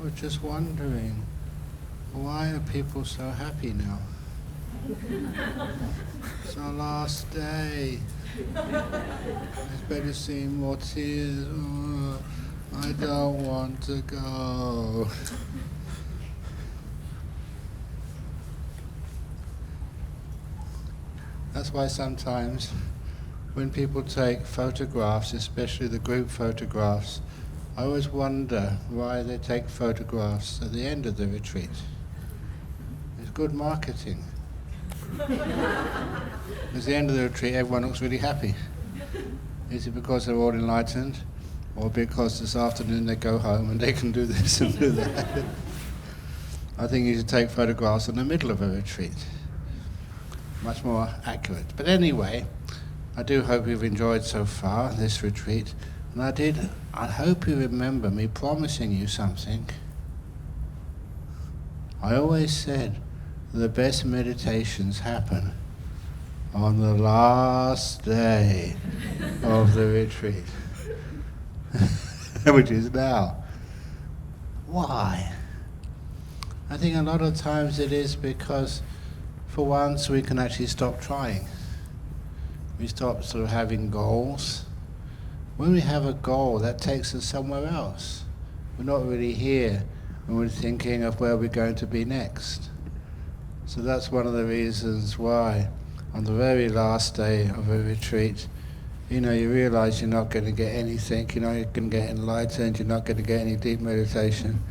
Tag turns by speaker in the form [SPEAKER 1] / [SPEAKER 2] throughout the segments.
[SPEAKER 1] I was just wondering, why are people so happy now? It's our last day. There's better see more tears. Oh, I don't want to go. That's why sometimes when people take photographs, especially the group photographs, I always wonder why they take photographs at the end of the retreat. It's good marketing. At the end of the retreat, everyone looks really happy. Is it because they're all enlightened, or because this afternoon they go home and they can do this and do that? I think you should take photographs in the middle of a retreat. Much more accurate. But anyway, I do hope you've enjoyed so far this retreat. And I hope you remember me promising you something. I always said the best meditations happen on the last day of the retreat, which is now. Why? I think a lot of times it is because for once we can actually stop trying. We stop sort of having goals. When we have a goal, that takes us somewhere else. We're not really here when we're thinking of where we're going to be next. So that's one of the reasons why on the very last day of a retreat, you realize you're not going to get anything, you're not going to get enlightened, you're not going to get any deep meditation.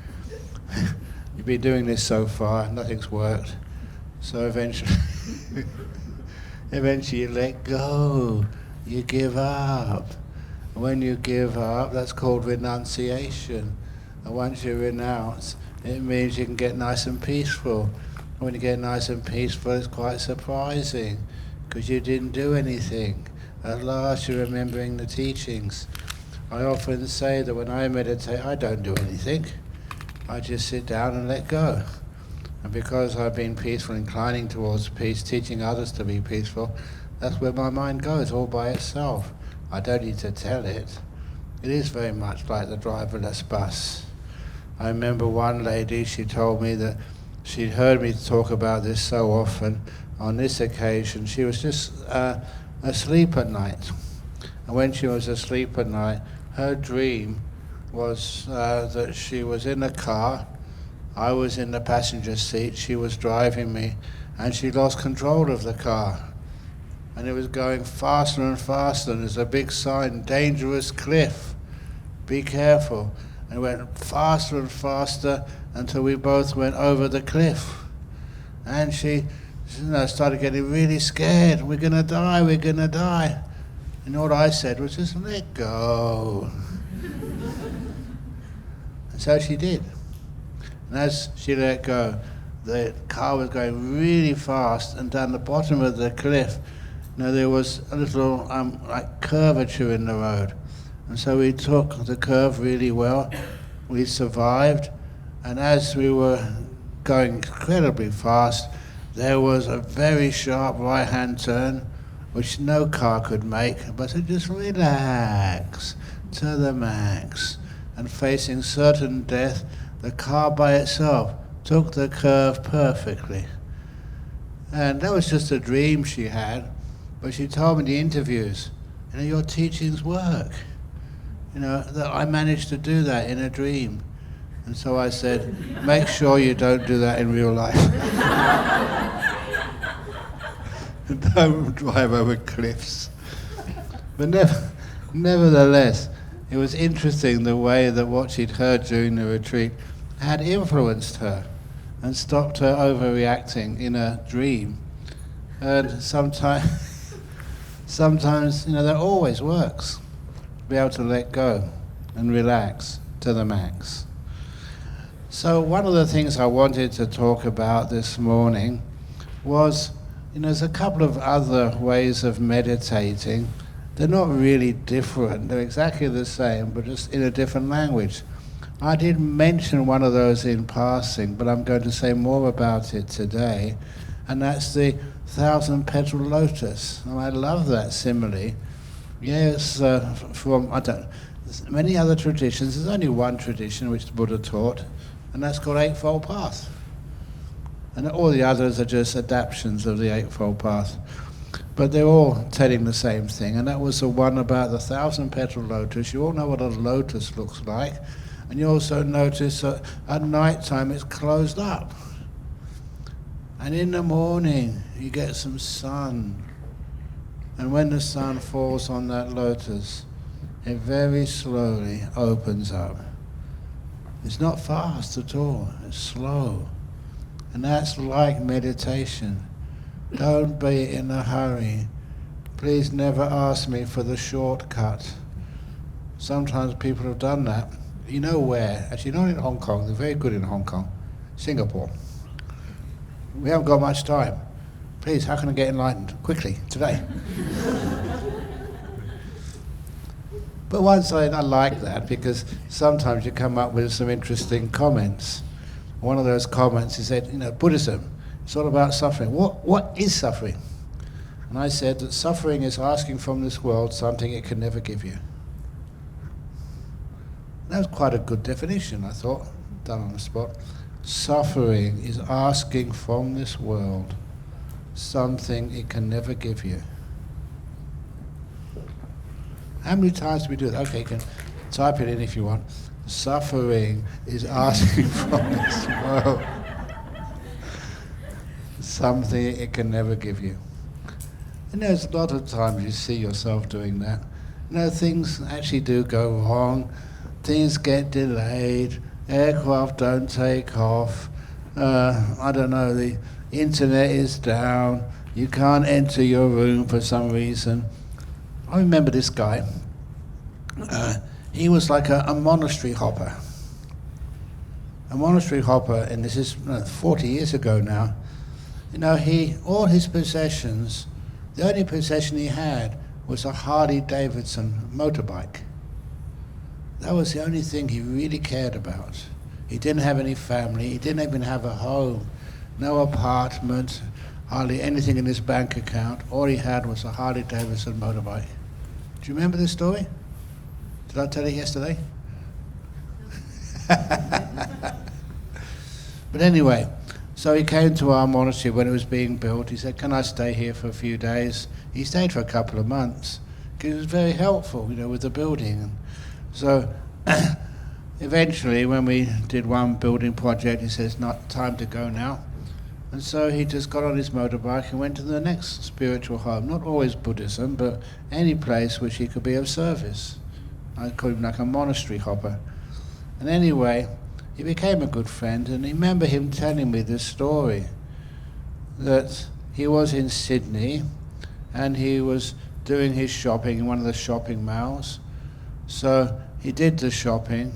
[SPEAKER 1] You've been doing this so far, nothing's worked. So eventually you let go, you give up. When you give up, that's called renunciation. And once you renounce, it means you can get nice and peaceful. When you get nice and peaceful, it's quite surprising, because you didn't do anything. At last you're remembering the teachings. I often say that when I meditate, I don't do anything. I just sit down and let go. And because I've been peaceful, inclining towards peace, teaching others to be peaceful, that's where my mind goes, all by itself. I don't need to tell it. It is very much like the driverless bus. I remember one lady, she told me that she'd heard me talk about this so often. On this occasion, she was just asleep at night. And when she was asleep at night, her dream was that she was in a car, I was in the passenger seat, she was driving me, and she lost control of the car. And it was going faster and faster, and there's a big sign, dangerous cliff, be careful. And it went faster and faster until we both went over the cliff. And she started getting really scared, we're going to die. And all I said was just let go. And so she did. And as she let go, the car was going really fast, and down the bottom of the cliff, there was a little like curvature in the road. And so we took the curve really well. We survived, and as we were going incredibly fast, there was a very sharp right-hand turn, which no car could make, but to just relax to the max. And facing certain death, the car by itself took the curve perfectly. And that was just a dream she had, but she told me in the interviews, your teachings work. That I managed to do that in a dream. And so I said, make sure you don't do that in real life. Don't drive over cliffs. But nevertheless, it was interesting the way that what she'd heard during the retreat had influenced her and stopped her overreacting in a dream. And sometimes, that always works. Be able to let go and relax to the max. So one of the things I wanted to talk about this morning was, there's a couple of other ways of meditating. They're not really different, they're exactly the same, but just in a different language. I did mention one of those in passing, but I'm going to say more about it today, and that's the 1,000-petal lotus. And I love that simile. Yes, from many other traditions. There's only one tradition which the Buddha taught, And that's called Eightfold Path. And all the others are just adaptations of the Eightfold Path. But they're all telling the same thing, and that was the one about the 1,000-petal lotus. You all know what a lotus looks like, and you also notice that at night time it's closed up. And in the morning you get some sun. And when the sun falls on that lotus, it very slowly opens up. It's not fast at all, it's slow. And that's like meditation. Don't be in a hurry. Please never ask me for the shortcut. Sometimes people have done that. You know where? Actually, not in Hong Kong. They're very good in Hong Kong. Singapore. We haven't got much time. Please, how can I get enlightened? Quickly, today. But once I like that, because sometimes you come up with some interesting comments. One of those comments, he said, Buddhism, it's all about suffering. What is suffering? And I said that suffering is asking from this world something it can never give you. That was quite a good definition, I thought, done on the spot. Suffering is asking from this world something it can never give you. How many times do we do that? Okay, you can type it in if you want. Suffering is asking from this world something it can never give you. And there's a lot of times you see yourself doing that. Things actually do go wrong. Things get delayed. Aircraft don't take off. The internet is down. You can't enter your room for some reason. I remember this guy. He was like a monastery hopper. A monastery hopper, and this is 40 years ago now. All his possessions, the only possession he had was a Harley-Davidson motorbike. That was the only thing he really cared about. He didn't have any family, he didn't even have a home, no apartment, hardly anything in his bank account. All he had was a Harley-Davidson motorbike. Do you remember this story? Did I tell it yesterday? But anyway, so he came to our monastery when it was being built. He said, can I stay here for a few days? He stayed for a couple of months because it was very helpful, with the building. And so eventually, when we did one building project, he says, not time to go now. And so he just got on his motorbike and went to the next spiritual home. Not always Buddhism, but any place which he could be of service. I call him like a monastery hopper. And anyway, he became a good friend, and I remember him telling me this story, that he was in Sydney and he was doing his shopping in one of the shopping malls. So he did the shopping,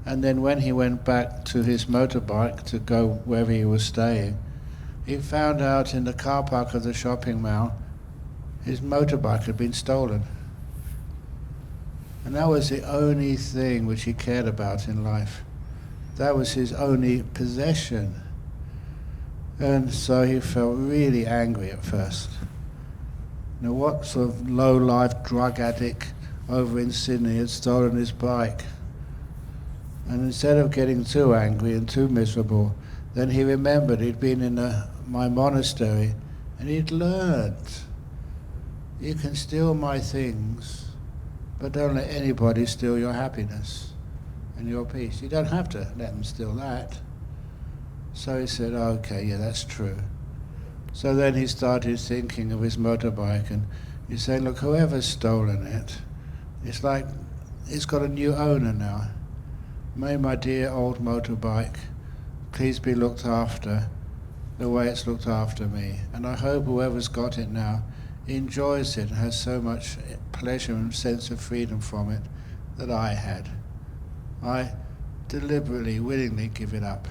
[SPEAKER 1] and then when he went back to his motorbike to go wherever he was staying, he found out in the car park of the shopping mall his motorbike had been stolen. And that was the only thing which he cared about in life. That was his only possession. And so he felt really angry at first. What sort of low-life drug addict over in Sydney had stolen his bike? And instead of getting too angry and too miserable, then he remembered he'd been in my monastery and he'd learned, you can steal my things, but don't let anybody steal your happiness and your peace. You don't have to let them steal that. So he said, okay, yeah, that's true. So then he started thinking of his motorbike, and he's saying, look, whoever's stolen it, it's like it's got a new owner now. May my dear old motorbike please be looked after the way it's looked after me. And I hope whoever's got it now enjoys it and has so much pleasure and sense of freedom from it that I had. I deliberately, willingly give it up.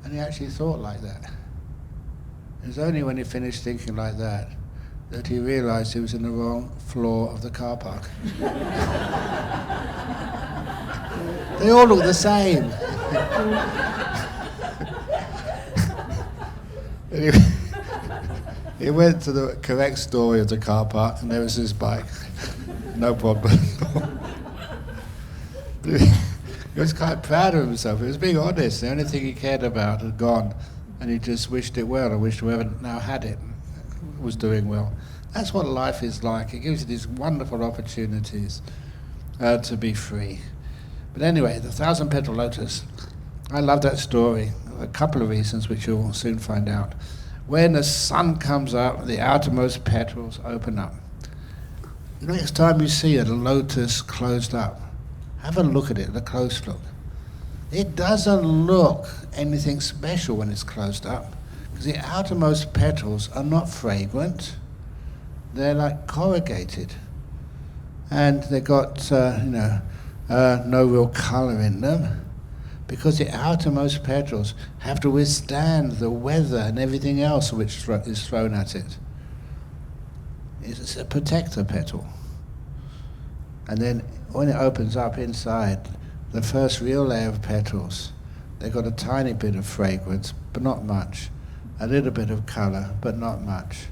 [SPEAKER 1] And he actually thought like that. It was only when he finished thinking like that that he realized he was in the wrong floor of the car park. They all look the same. Anyway, he went to the correct story of the car park, and there was his bike. No problem. He was quite proud of himself. He was being honest. The only thing he cared about had gone, and he just wished it well, and wished whoever now had it was doing well. That's what life is like. It gives you these wonderful opportunities to be free. But anyway, the 1,000-petal lotus, I love that story. A couple of reasons which you'll soon find out. When the sun comes up, the outermost petals open up. Next time you see a lotus closed up, have a look at it, a close look. It doesn't look anything special when it's closed up, because the outermost petals are not fragrant. They're like corrugated. And they've got, no real colour in them, because the outermost petals have to withstand the weather and everything else which is thrown at it. It's a protector petal. And then when it opens up inside, the first real layer of petals, they've got a tiny bit of fragrance, but not much. A little bit of colour, but not much.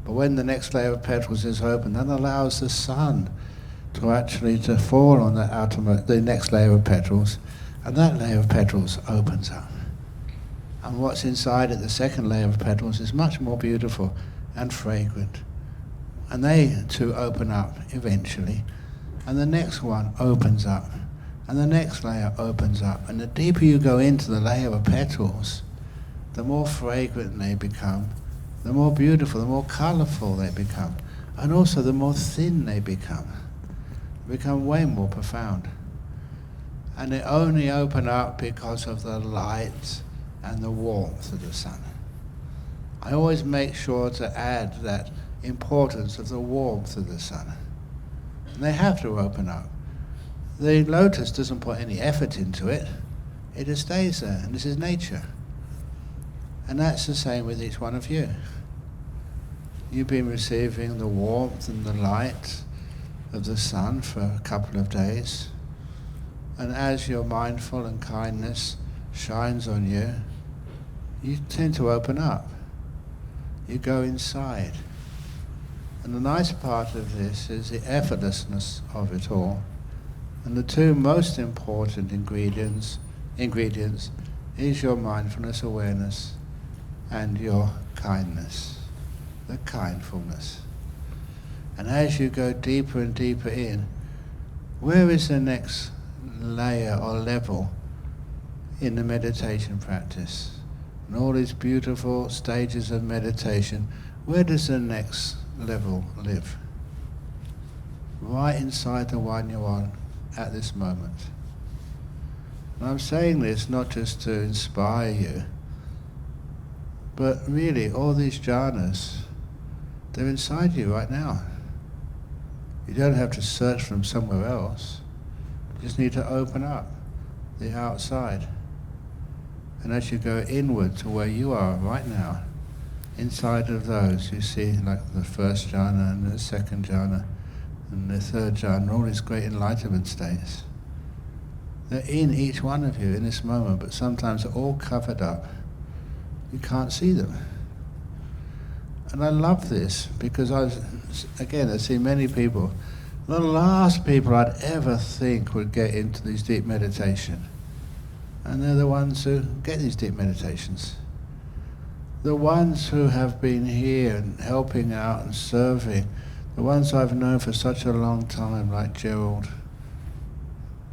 [SPEAKER 1] But when the next layer of petals is open, that allows the sun to fall on the next layer of petals, and that layer of petals opens up. And what's inside it, the second layer of petals, is much more beautiful and fragrant. And they too open up eventually, and the next one opens up, and the next layer opens up. And the deeper you go into the layer of petals, the more fragrant they become, the more beautiful, the more colourful they become, and also the more thin they become. They become way more profound. And they only open up because of the light and the warmth of the sun. I always make sure to add that importance of the warmth of the sun. And they have to open up. The lotus doesn't put any effort into it. It just stays there, and this is nature. And that's the same with each one of you. You've been receiving the warmth and the light of the sun for a couple of days. And as your mindful and kindness shines on you, you tend to open up. You go inside. And the nice part of this is the effortlessness of it all. And the two most important ingredients is your mindfulness awareness and your kindness, the kindfulness. And as you go deeper and deeper in, where is the next layer or level in the meditation practice? And all these beautiful stages of meditation, where does the next level live? Right inside the one you're on at this moment. And I'm saying this not just to inspire you, but really all these jhanas, they're inside you right now. You don't have to search for them somewhere else. You just need to open up the outside. And as you go inward to where you are right now, inside of those you see like the first jhana and the second jhana and the third jhana, all these great enlightenment states. They're in each one of you in this moment, but sometimes they're all covered up. You can't see them. And I love this because I see many people, the last people I'd ever think would get into these deep meditation. And they're the ones who get these deep meditations. The ones who have been here and helping out and serving, the ones I've known for such a long time, like Gerald.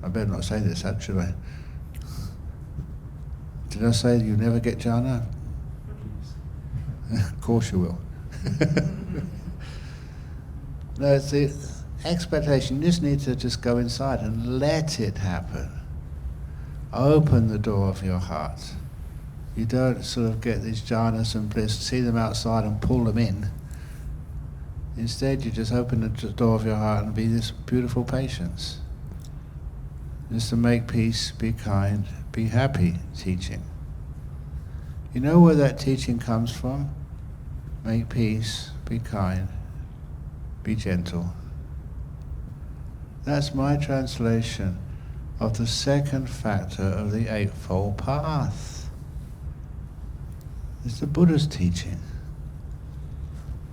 [SPEAKER 1] I better not say this actually. Did I say you never get jhana? Of course you will. No, it's the expectation. You just need to just go inside and let it happen. Open the door of your heart. You don't sort of get these jhanas and bliss, see them outside and pull them in. Instead, you just open the door of your heart and be this beautiful patience. Just to make peace, be kind, be happy teaching. You know where that teaching comes from? Make peace, be kind, be gentle. That's my translation of the second factor of the Eightfold Path. It's the Buddha's teaching,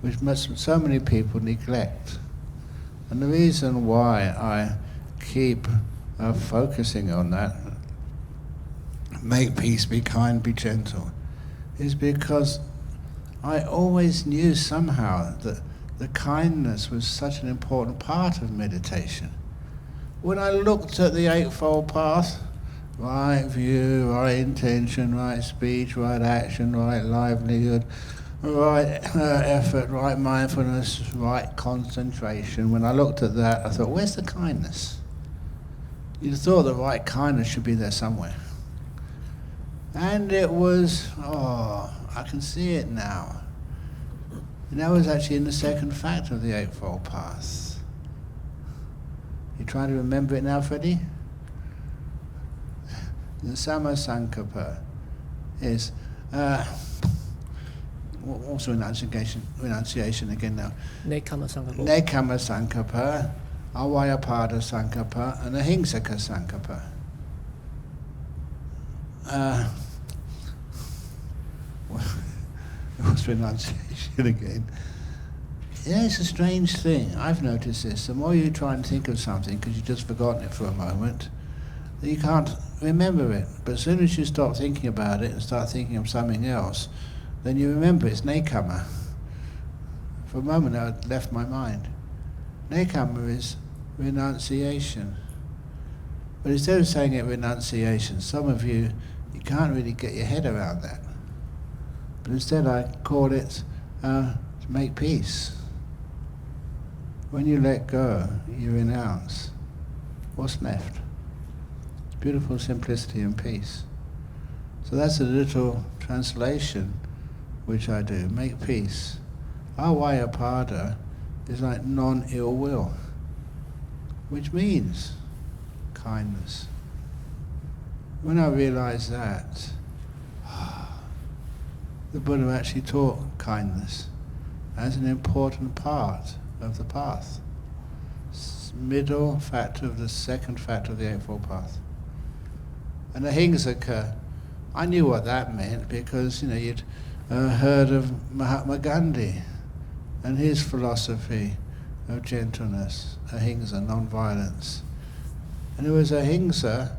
[SPEAKER 1] which so many people neglect. And the reason why I keep focusing on that, make peace, be kind, be gentle, is because I always knew somehow that the kindness was such an important part of meditation. When I looked at the Eightfold Path, right view, right intention, right speech, right action, right livelihood, right effort, right mindfulness, right concentration, when I looked at that, I thought, where's the kindness? You'd thought the right kindness should be there somewhere. And it was, I can see it now. And that was actually in the second factor of the Eightfold Path. You trying to remember it now, Freddie? The Sammasankappa is, what's the renunciation again now?
[SPEAKER 2] Nekkhamma Sankappa.
[SPEAKER 1] Nekkhamma Sankappa, Avyapada Sankappa, and Ahingsaka Sankappa. What's renunciation again? Yeah, it's a strange thing. I've noticed this. The more you try and think of something, because you've just forgotten it for a moment, you can't remember it. But as soon as you stop thinking about it and start thinking of something else, then you remember it's nekkhamma. For a moment it left my mind. Nekkhamma is renunciation. But instead of saying it renunciation, some of you can't really get your head around that. But instead I call it to make peace. When you let go, you renounce. What's left? Beautiful simplicity and peace. So that's a little translation which I do. Make peace. Avyapada is like non-ill will, which means kindness. When I realized that, the Buddha actually taught kindness as an important part of the path. Middle factor of the second factor of the Eightfold Path. And Ahingsaka, I knew what that meant because you'd heard of Mahatma Gandhi and his philosophy of gentleness, ahimsa, non-violence. And it was ahimsa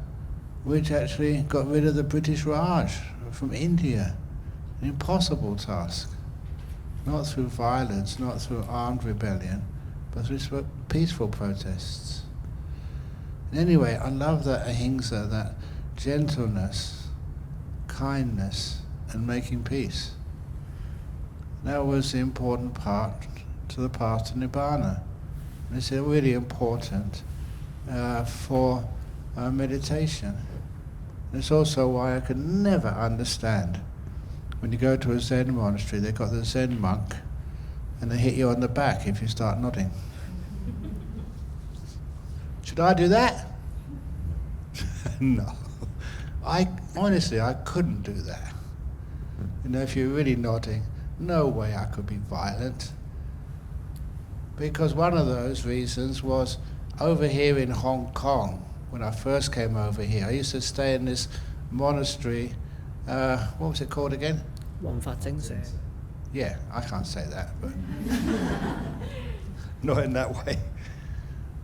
[SPEAKER 1] which actually got rid of the British Raj from India. An impossible task. Not through violence, not through armed rebellion, but through peaceful protests. And anyway, I love that ahimsa, that gentleness, kindness, and making peace. That was the important part to the path to Nibbana. And it's really important for meditation. And it's also why I could never understand when you go to a Zen monastery, they've got the Zen monk, and they hit you on the back if you start nodding. Should I do that? No. Honestly, I couldn't do that. If you're really nodding, no way I could be violent. Because one of those reasons was over here in Hong Kong, when I first came over here, I used to stay in this monastery, what was it called again? Yeah, I can't say that, but not in that way.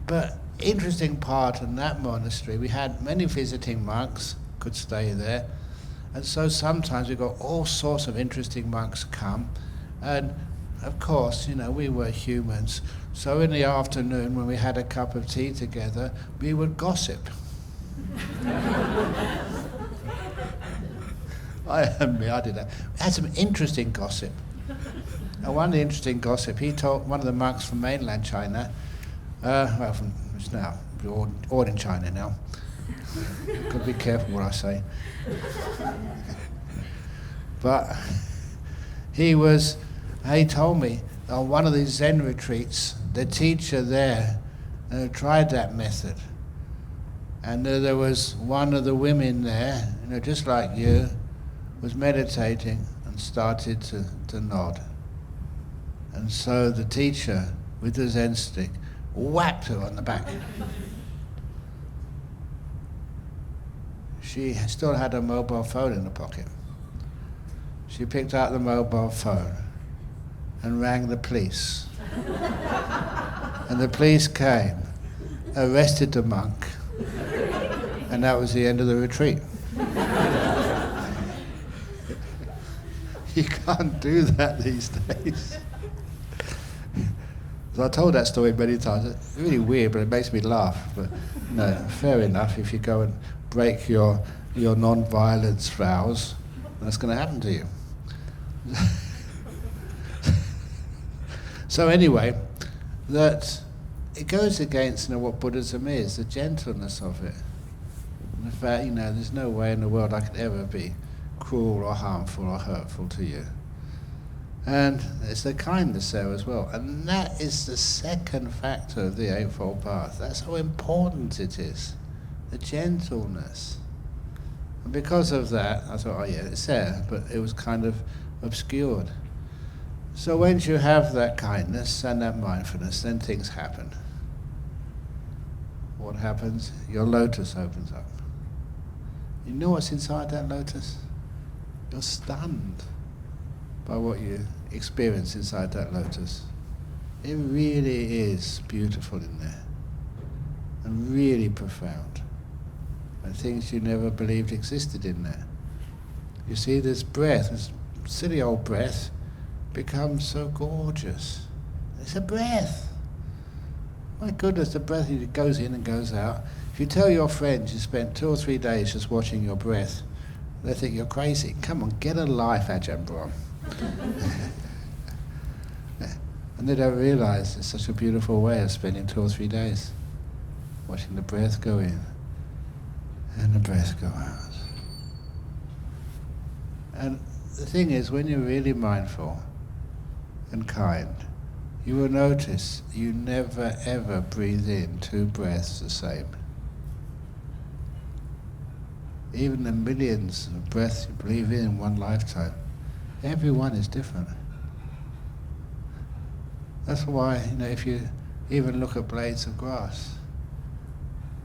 [SPEAKER 1] But interesting part in that monastery, we had many visiting monks could stay there, and so sometimes we got all sorts of interesting monks come, and of course, we were humans, so in the afternoon when we had a cup of tea together, we would gossip. I did that. We had some interesting gossip. And one of the interesting gossip, he told one of the monks from mainland China, it's now, we're all in China now. Got to be careful what I say. But he told me on one of these Zen retreats, the teacher there tried that method. And there was one of the women there, just like you, was meditating and started to nod. And so the teacher, with the Zen stick, whacked her on the back. She still had her mobile phone in the pocket. She picked out the mobile phone and rang the police. And the police came, arrested the monk, And that was the end of the retreat. You can't do that these days. So I told that story many times. It's really weird, but it makes me laugh. But no, fair enough. If you go and break your non-violence vows, that's going to happen to you. So anyway, that it goes against what Buddhism is, the gentleness of it. And the fact, there's no way in the world I could ever be cruel or harmful or hurtful to you. And it's the kindness there as well. And that is the second factor of the Eightfold Path. That's how important it is, the gentleness. And because of that, I thought, it's there, but it was kind of obscured. So once you have that kindness and that mindfulness, then things happen. What happens? Your lotus opens up. You know what's inside that lotus? You're stunned by what you experience inside that lotus. It really is beautiful in there, and really profound, and things you never believed existed in there. You see, this breath, this silly old breath, becomes so gorgeous. It's a breath. My goodness, the breath goes in and goes out. If you tell your friends you spent 2 or 3 days just watching your breath, they think you're crazy. Come on, get a life, Ajahn Brahm. And they don't realize it's such a beautiful way of spending 2 or 3 days, watching the breath go in and the breath go out. And the thing is, when you're really mindful and kind, you will notice you never ever breathe in 2 breaths the same. Even the millions of breaths you breathe in one lifetime, every one is different. That's why, if you even look at blades of grass,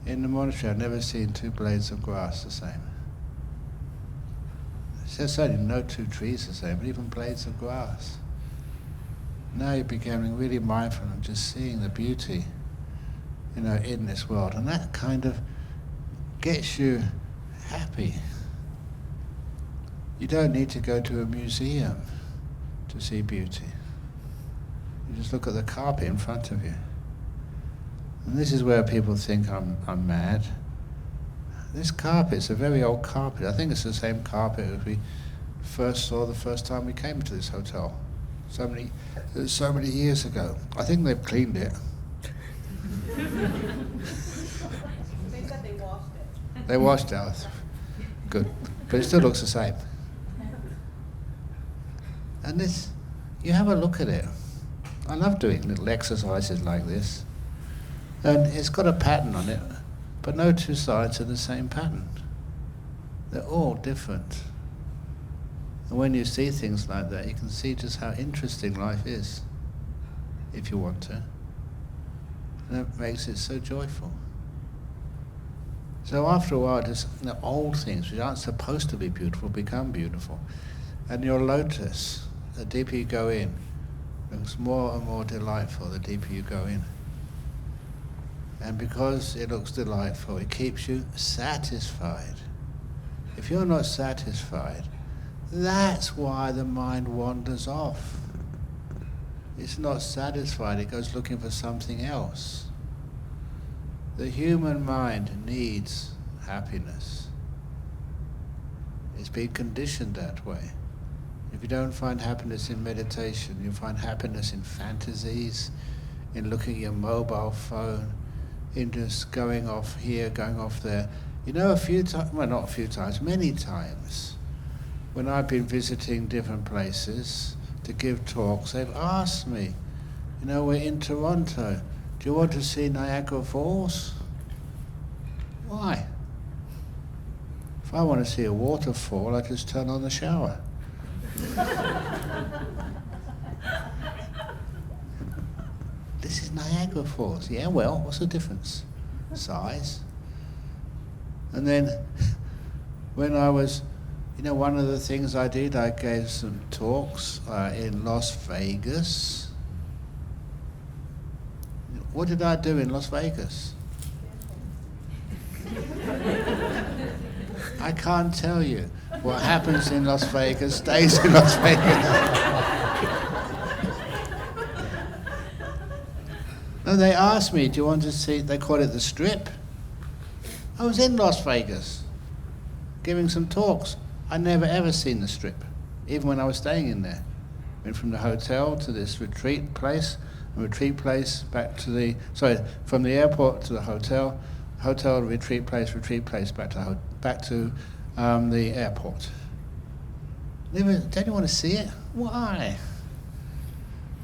[SPEAKER 1] in the monastery I've never seen 2 blades of grass the same. Certainly no 2 trees the same, but even blades of grass. Now you're becoming really mindful of just seeing the beauty, in this world, and that kind of gets you happy. You don't need to go to a museum to see beauty. You just look at the carpet in front of you. And this is where people think I'm mad. This carpet's a very old carpet. I think it's the same carpet as we first saw the first time we came to this hotel. So many years ago. I think they've cleaned it.
[SPEAKER 2] They said they washed it.
[SPEAKER 1] They washed it. Good. But it still looks the same. And this, you have a look at it. I love doing little exercises like this. And it's got a pattern on it, but no 2 sides are the same pattern. They're all different. And when you see things like that, you can see just how interesting life is, if you want to. And that makes it so joyful. So after a while, just old things which aren't supposed to be beautiful become beautiful. And your lotus, the deeper you go in, looks more and more delightful the deeper you go in. And because it looks delightful, it keeps you satisfied. If you're not satisfied, that's why the mind wanders off. It's not satisfied, it goes looking for something else. The human mind needs happiness. It's been conditioned that way. If you don't find happiness in meditation, you find happiness in fantasies, in looking at your mobile phone, in just going off here, going off there. A few times, well, not a few times, many times, when I've been visiting different places to give talks, they've asked me, we're in Toronto, do you want to see Niagara Falls? Why? If I want to see a waterfall, I just turn on the shower. This is Niagara Falls. Yeah, well, what's the difference? Size. And then, when I was, one of the things I did, I gave some talks in Las Vegas. What did I do in Las Vegas? I can't tell you. What happens in Las Vegas stays in Las Vegas. No, they asked me, do you want to see, they call it the Strip. I was in Las Vegas, giving some talks. I'd never ever seen the Strip, even when I was staying in there. Went from the hotel to this retreat place, and retreat place back to the, from the airport to the hotel, hotel, retreat place, back to the airport. Don't you want to see it? Why?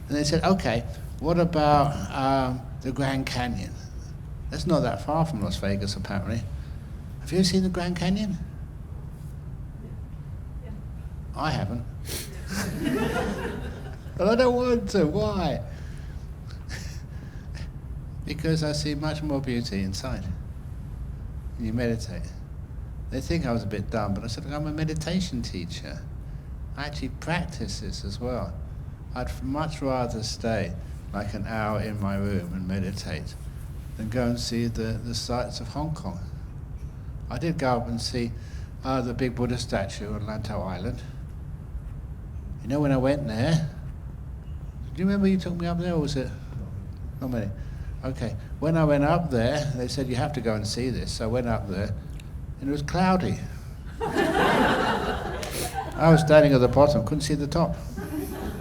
[SPEAKER 1] And they said, okay, what about the Grand Canyon? That's not that far from Las Vegas, apparently. Have you ever seen the Grand Canyon?
[SPEAKER 2] Yeah.
[SPEAKER 1] I haven't. But I don't want to. Why? Because I see much more beauty inside. When you meditate. They think I was a bit dumb, but I said, I'm a meditation teacher. I actually practice this as well. I'd much rather stay like an hour in my room and meditate than go and see the sights of Hong Kong. I did go up and see the big Buddha statue on Lantau Island. You know, when I went there, do you remember you took me up there, or was it? Not many. Okay. When I went up there, they said, you have to go and see this. So I went up there, and it was cloudy. I was standing at the bottom, couldn't see the top.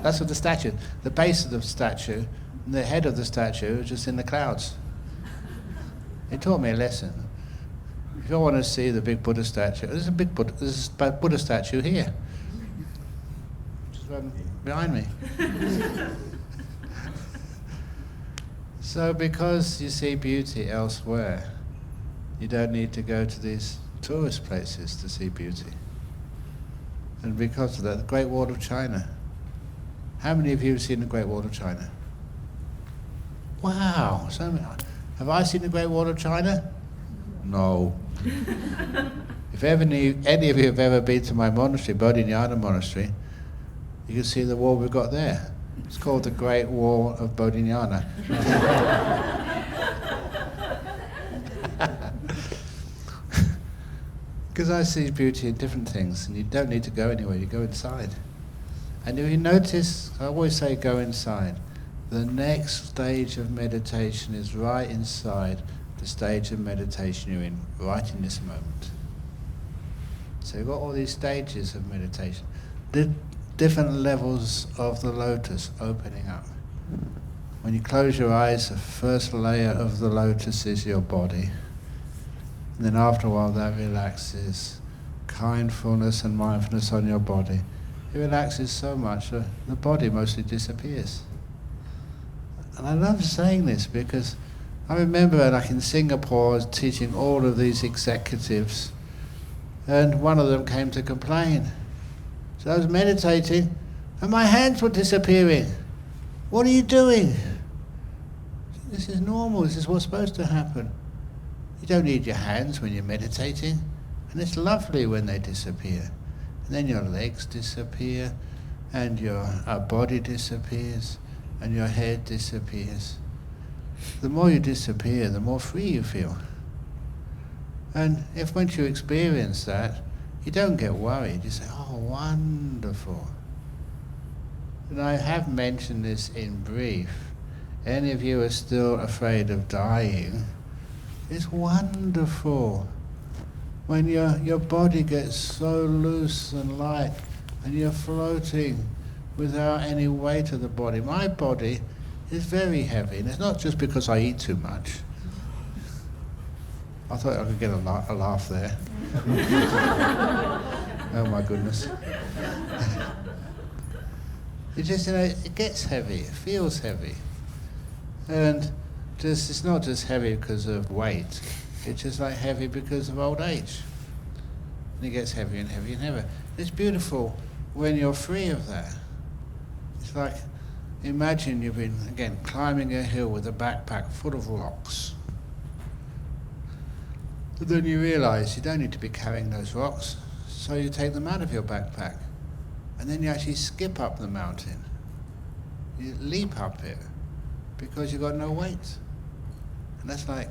[SPEAKER 1] That's what the statue, the base of the statue, and the head of the statue was just in the clouds. It taught me a lesson. If you want to see the big Buddha statue, there's a Buddha statue here. Just behind me. So because you see beauty elsewhere, you don't need to go to these tourist places to see beauty. And because of that, the Great Wall of China. How many of you have seen the Great Wall of China? Wow, so many. Have I seen the Great Wall of China? No. If any of you have ever been to my monastery, Bodhinyana Monastery, you can see the wall we've got there. It's called the Great Wall of Bodhinyana. Because I see beauty in different things, and you don't need to go anywhere, you go inside. And if you notice, I always say go inside. The next stage of meditation is right inside the stage of meditation you're in, right in this moment. So you've got all these stages of meditation. The different levels of the lotus opening up. When you close your eyes, the first layer of the lotus is your body. And then after a while that relaxes. Kindfulness and mindfulness on your body. It relaxes so much that the body mostly disappears. And I love saying this because I remember like in Singapore I was teaching all of these executives, and one of them came to complain. So I was meditating and my hands were disappearing. What are you doing? This is normal, this is what's supposed to happen. You don't need your hands when you're meditating, and it's lovely when they disappear. And then your legs disappear, and your body disappears, and your head disappears. The more you disappear, the more free you feel. And if once you experience that, you don't get worried. You say, oh, wonderful. And I have mentioned this in brief. Any of you are still afraid of dying, it's wonderful. When your body gets so loose and light, and you're floating without any weight of the body. My body is very heavy, and it's not just because I eat too much. I thought I could get a laugh there. Oh my goodness. It just, it gets heavy, it feels heavy. And it's not just heavy because of weight, it's just like heavy because of old age. And it gets heavier and heavier and heavier. It's beautiful when you're free of that. It's like, imagine you've been, again, climbing a hill with a backpack full of rocks. But then you realise you don't need to be carrying those rocks, so you take them out of your backpack. And then you actually skip up the mountain. You leap up it, because you've got no weight. And that's like,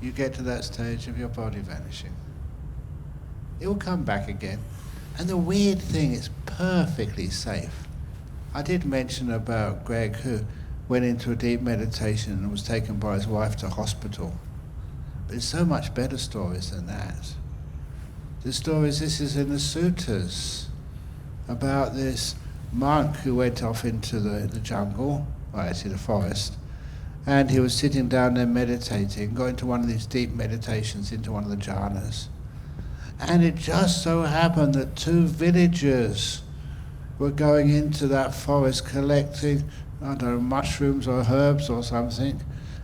[SPEAKER 1] you get to that stage of your body vanishing. It will come back again. And the weird thing, it's perfectly safe. I did mention about Greg, who went into a deep meditation and was taken by his wife to hospital. But there's so much better stories than that. The stories, this is in the suttas, about this monk who went off into the jungle, well actually the forest, and he was sitting down there meditating, got into one of these deep meditations into one of the jhanas. And it just so happened that 2 villagers were going into that forest collecting, I don't know, mushrooms or herbs or something.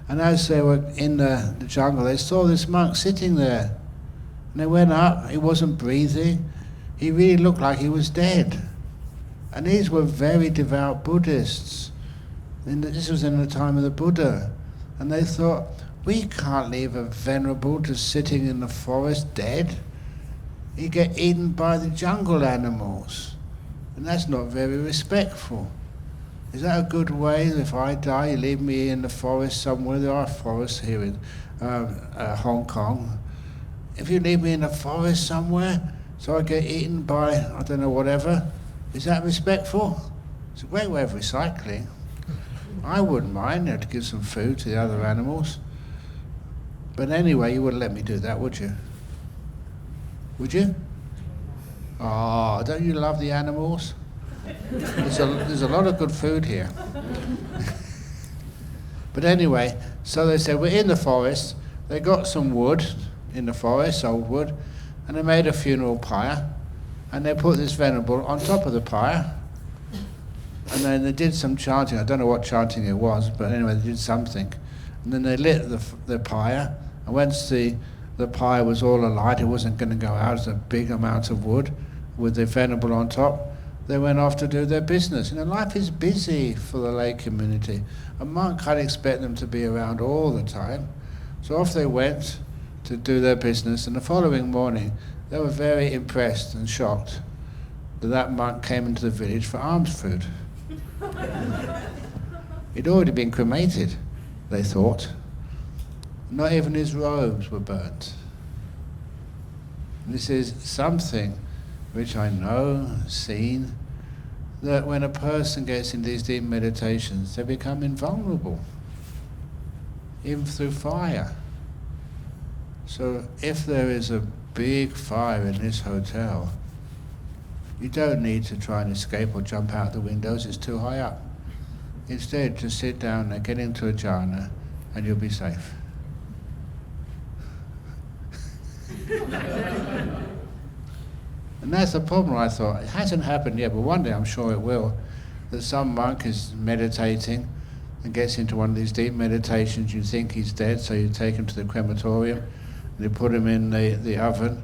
[SPEAKER 1] And as they were in the jungle, they saw this monk sitting there. And they went up, he wasn't breathing. He really looked like he was dead. And these were very devout Buddhists. This was in the time of the Buddha. And they thought, we can't leave a venerable just sitting in the forest dead. He'd get eaten by the jungle animals. And that's not very respectful. Is that a good way? If I die, you leave me in the forest somewhere? There are forests here in Hong Kong. If you leave me in the forest somewhere, so I get eaten by, I don't know, whatever, is that respectful? It's a great way of recycling. I wouldn't mind, to give some food to the other animals. But anyway, you wouldn't let me do that, would you? Would you? Oh, don't you love the animals? There's a lot of good food here. But anyway, so they said, we're in the forest. They got some wood in the forest, old wood, and they made a funeral pyre, and they put this venerable on top of the pyre, and then they did some chanting. I don't know what chanting it was, but anyway, they did something. And then they lit the pyre, and once the pyre was all alight, it wasn't going to go out, it was a big amount of wood with the venerable on top. They went off to do their business. Life is busy for the lay community. A monk can't expect them to be around all the time. So off they went to do their business, and the following morning they were very impressed and shocked that monk came into the village for alms food. He'd already been cremated, they thought. Not even his robes were burnt. This is something which I know, seen, that when a person gets in these deep meditations, they become invulnerable, even through fire. So if there is a big fire in this hotel, you don't need to try and escape or jump out the windows, it's too high up. Instead, just sit down and get into a jhana and you'll be safe. And that's the problem, I thought. It hasn't happened yet, but one day I'm sure it will, that some monk is meditating and gets into one of these deep meditations. You think he's dead, so you take him to the crematorium and you put him in the oven,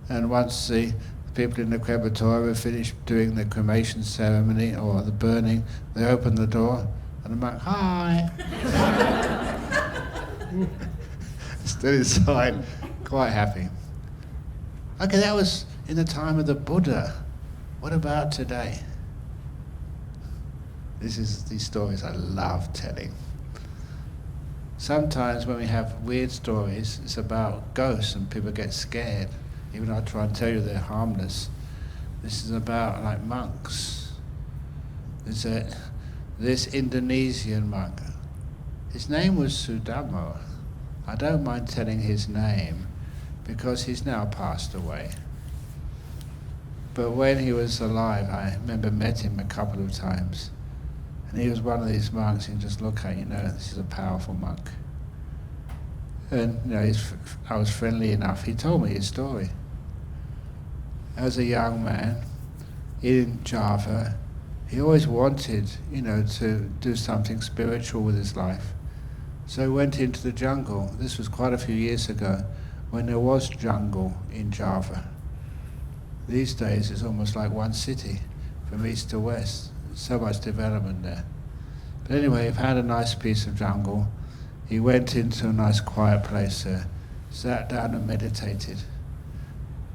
[SPEAKER 1] and once the people in the crematorium have finished doing the cremation ceremony or the burning, they open the door and the monk, hi! Still inside, quite happy. Okay, that was in the time of the Buddha. What about today? These stories I love telling. Sometimes when we have weird stories, it's about ghosts and people get scared. Even though I try and tell you they're harmless. This is about like monks. There's this Indonesian monk. His name was Sudamo. I don't mind telling his name because he's now passed away. But when he was alive, I remember met him a couple of times. And he was one of these monks you just look at, this is a powerful monk. And I was friendly enough. He told me his story. As a young man in Java, he always wanted, to do something spiritual with his life. So he went into the jungle. This was quite a few years ago, when there was jungle in Java. These days it's almost like one city, from east to west. So much development there. But anyway, he found a nice piece of jungle. He went into a nice quiet place there, sat down and meditated.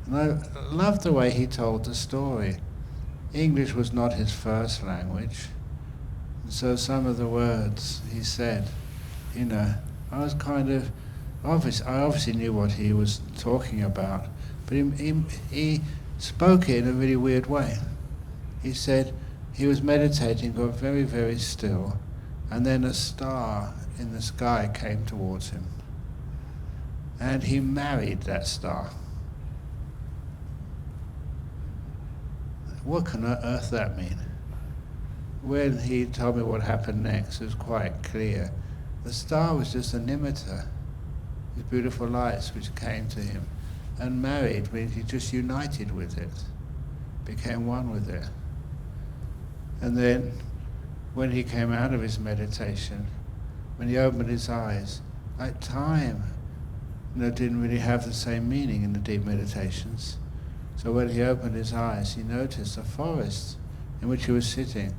[SPEAKER 1] And I loved the way he told the story. English was not his first language. And so some of the words he said, I was kind of, I obviously knew what he was talking about, But he spoke it in a really weird way. He said he was meditating, got very, very still, and then a star in the sky came towards him. And he married that star. What can on earth that mean? When he told me what happened next, it was quite clear. The star was just an emitter with beautiful lights which came to him. And married means he just united with it, became one with it. And then when he came out of his meditation, when he opened his eyes, like time didn't really have the same meaning in the deep meditations. So when he opened his eyes, he noticed the forest in which he was sitting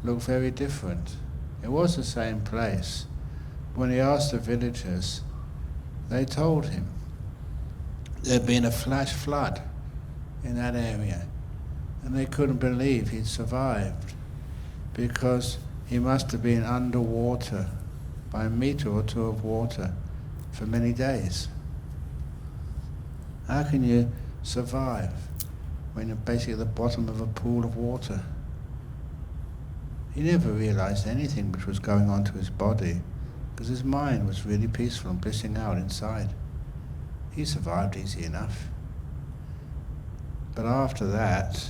[SPEAKER 1] looked very different. It was the same place. When he asked the villagers, they told him there had been a flash flood in that area, and they couldn't believe he'd survived, because he must have been underwater by a meter or two of water for many days. How can you survive when you're basically at the bottom of a pool of water? He never realized anything which was going on to his body, because his mind was really peaceful and blissing out inside. He survived easy enough. But after that,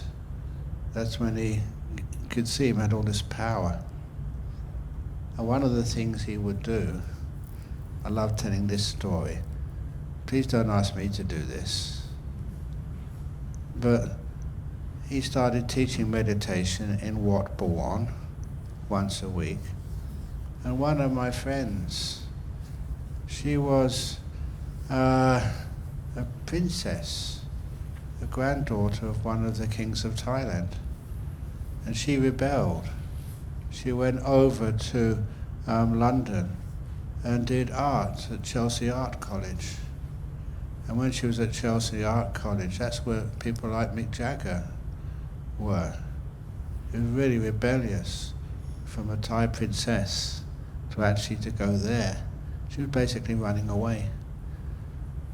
[SPEAKER 1] that's when he could see him had all this power. And one of the things he would do, I love telling this story. Please don't ask me to do this. But he started teaching meditation in Wat Bhuan once a week. And one of my friends, she was a princess, the granddaughter of one of the kings of Thailand. And she rebelled. She went over to London and did art at Chelsea Art College. And when she was at Chelsea Art College, that's where people like Mick Jagger were. She was really rebellious, from a Thai princess to actually to go there. She was basically running away.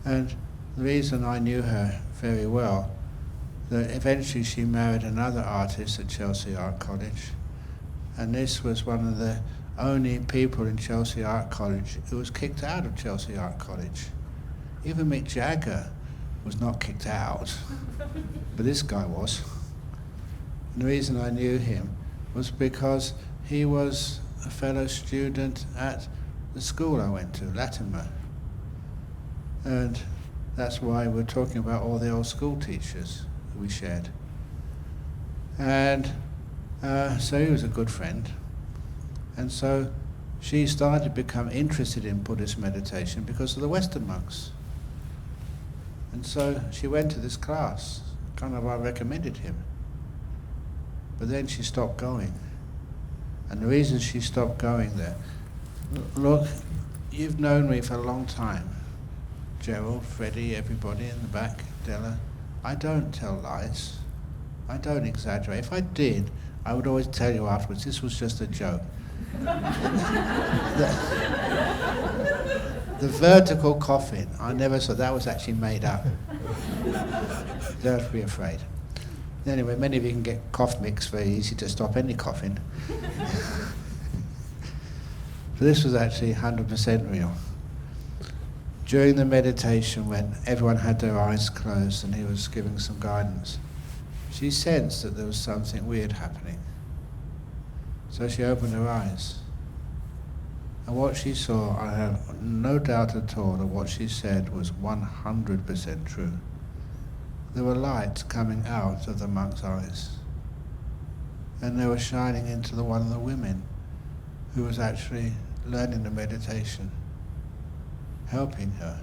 [SPEAKER 1] And the reason I knew her very well, that eventually she married another artist at Chelsea Art College, and this was one of the only people in Chelsea Art College who was kicked out of Chelsea Art College. Even Mick Jagger was not kicked out, but this guy was. And the reason I knew him was because he was a fellow student at the school I went to, Latimer. And that's why we're talking about all the old school teachers who we shared. And so he was a good friend. And so she started to become interested in Buddhist meditation because of the Western monks. And so she went to this class, I recommended him. But then she stopped going. And the reason she stopped going there, look, you've known me for a long time. Gerald, Freddie, everybody in the back, Della. I don't tell lies. I don't exaggerate. If I did, I would always tell you afterwards, this was just a joke. The vertical coffin, I never saw, that was actually made up. Don't be afraid. Anyway, many of you can get cough mix very easy to stop any coughing. But this was actually 100% real. During the meditation, when everyone had their eyes closed and he was giving some guidance, she sensed that there was something weird happening. So she opened her eyes. And what she saw, I have no doubt at all that what she said was 100% true. There were lights coming out of the monk's eyes. And they were shining into one of the women who was actually learning the meditation, helping her.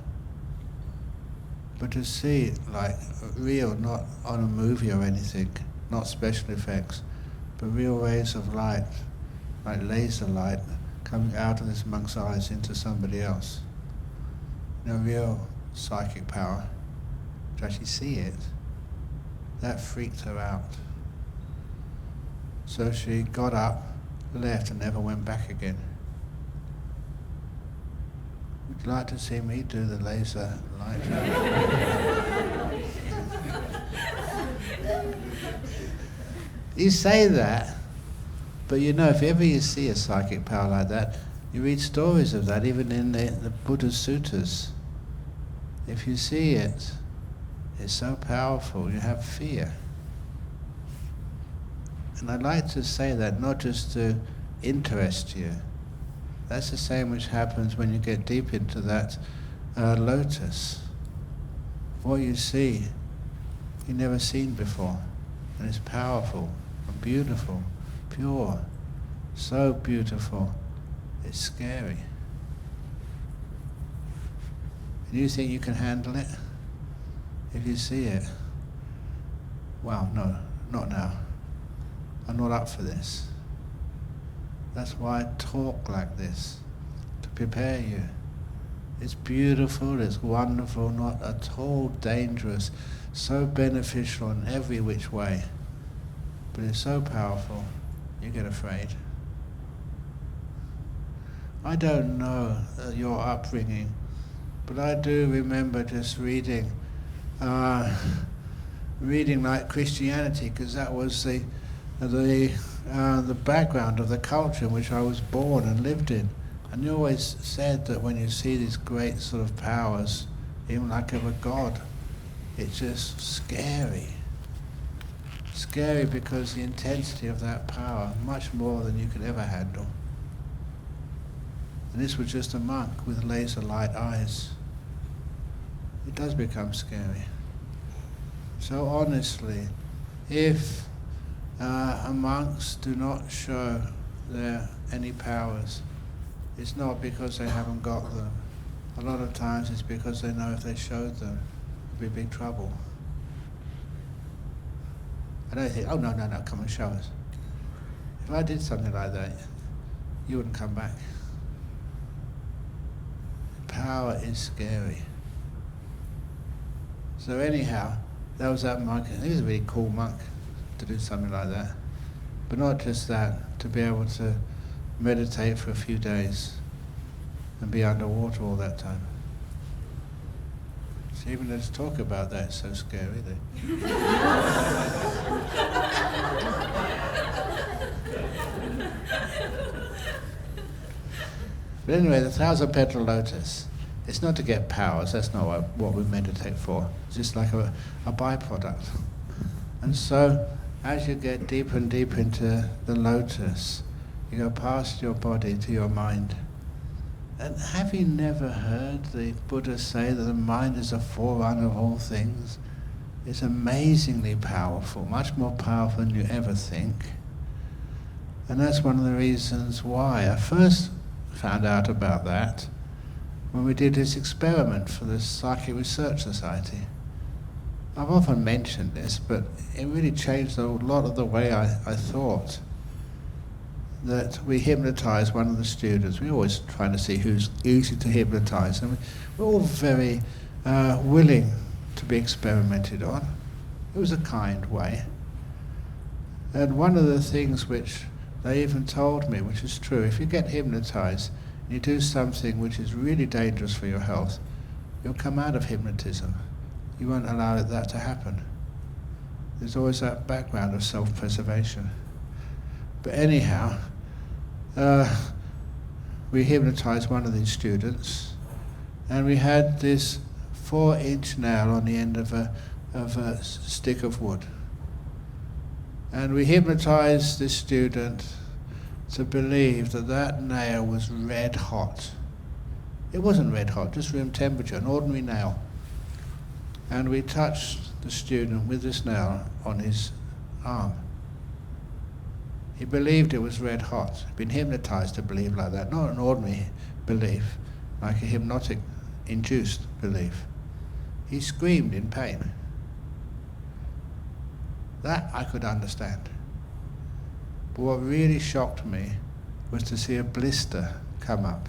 [SPEAKER 1] But to see it like real, not on a movie or anything, not special effects, but real rays of light, like laser light, coming out of this monk's eyes into somebody else. Real psychic power. To actually see it, that freaked her out. So she got up, left, and never went back again. Would you like to see me do the laser light? You say that, but you know, if ever you see a psychic power like that, you read stories of that, even in the Buddha's suttas. If you see it, it's so powerful, you have fear. And I'd like to say that not just to interest you. That's the same which happens when you get deep into that lotus. What you see, you've never seen before. And it's powerful, and beautiful, pure, so beautiful, it's scary. And you think you can handle it? If you see it, well, no, not now. I'm not up for this. That's why I talk like this, to prepare you. It's beautiful, it's wonderful, not at all dangerous, so beneficial in every which way. But it's so powerful, you get afraid. I don't know your upbringing, but I do remember just reading like Christianity, because that was the background of the culture in which I was born and lived in. And you always said that when you see these great sort of powers, even like of a god, it's just scary. Scary because the intensity of that power, much more than you could ever handle. And this was just a monk with laser light eyes. It does become scary. So honestly, if monks do not show any powers, it's not because they haven't got them. A lot of times it's because they know if they showed them, it'd be big trouble. I don't think, oh no, come and show us. If I did something like that, you wouldn't come back. Power is scary. So anyhow, that was that monk. He was a really cool monk to do something like that. But not just that, to be able to meditate for a few days and be underwater all that time. So even let's talk about that, it's so scary. But anyway, the 1,000-petal lotus, it's not to get powers, that's not what we meditate for. It's just like a byproduct. And so, as you get deeper and deeper into the lotus, you go past your body to your mind. And have you never heard the Buddha say that the mind is a forerunner of all things? It's amazingly powerful, much more powerful than you ever think. And that's one of the reasons why I first found out about that when we did this experiment for the Psychic Research Society. I've often mentioned this, but it really changed a lot of the way I thought. That we hypnotized one of the students. We're always trying to see who's easy to hypnotize, and we're all very willing to be experimented on. It was a kind way. And one of the things which they even told me, which is true, if you get hypnotized and you do something which is really dangerous for your health, you'll come out of hypnotism. You won't allow that to happen. There's always that background of self-preservation. But anyhow, we hypnotized one of these students, and we had this 4-inch nail on the end of a stick of wood. And we hypnotized this student to believe that that nail was red hot. It wasn't red hot, just room temperature, an ordinary nail. And we touched the student with this nail on his arm. He believed it was red hot. He'd been hypnotized to believe like that, not an ordinary belief, like a hypnotic induced belief. He screamed in pain. That I could understand. But what really shocked me was to see a blister come up,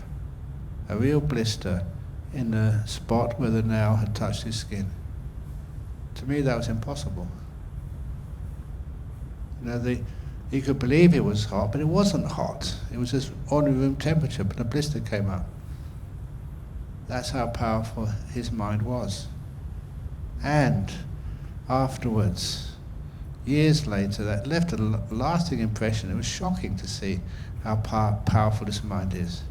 [SPEAKER 1] a real blister in the spot where the nail had touched his skin. To me that was impossible. You know, he could believe it was hot, but it wasn't hot. It was just ordinary room temperature, but a blister came up. That's how powerful his mind was. And afterwards, years later, that left a lasting impression. It was shocking to see how powerful this mind is.